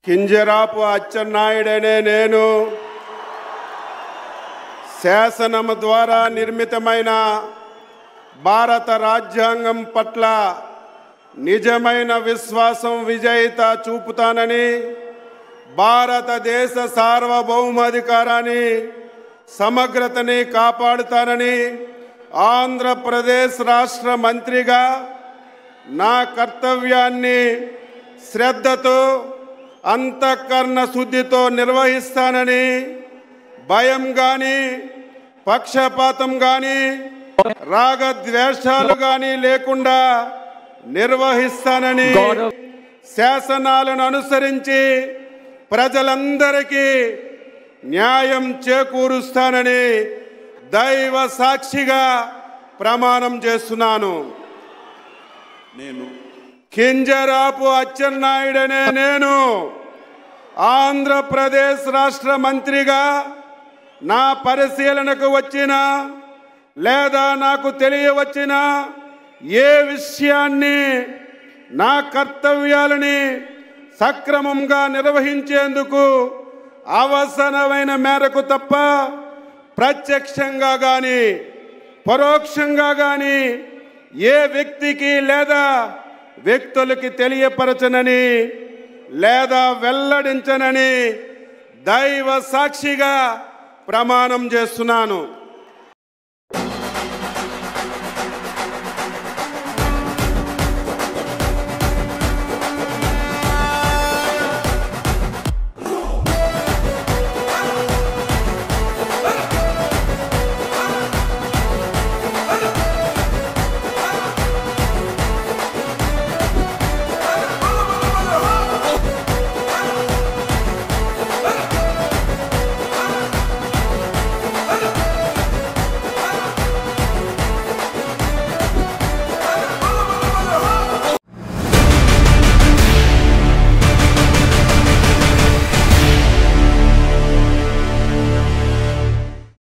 కింజరాపు అచ్చెన్నాయుడనే నేను శాసనం ద్వారా నిర్మితమైన భారత రాజ్యాంగం పట్ల నిజమైన విశ్వాసం విజేత చూపుతానని, భారతదేశ సార్వభౌమాధికారాన్ని సమగ్రతని కాపాడుతానని ఆంధ్రప్రదేశ్ రాష్ట్ర మంత్రిగా నా కర్తవ్యాన్ని శ్రద్ధతో అంతఃకరణ శుద్ధితో నిర్వహిస్తానని, భయం కానీ పక్షపాతం కానీ రాగద్వేషాలు కానీ లేకుండా నిర్వహిస్తానని, శాసనాలను అనుసరించి ప్రజలందరికీ న్యాయం చేకూరుస్తానని దైవ సాక్షిగా ప్రమాణం చేస్తున్నాను. నేను కింజరాపు అచ్చెన్నాయుడనే నేను ఆంధ్రప్రదేశ్ రాష్ట్ర మంత్రిగా నా పరిశీలనకు వచ్చిన లేదా నాకు తెలియవచ్చిన ఏ విషయాన్ని నా కర్తవ్యాలని సక్రమంగా నిర్వహించేందుకు అవసరమైన మేరకు తప్ప ప్రత్యక్షంగా కానీ పరోక్షంగా కానీ ఏ వ్యక్తికి లేదా వ్యక్తులకి తెలియపరచనని లేదా వెల్లడించనని దైవ సాక్షిగా ప్రమాణం చేస్తున్నాను.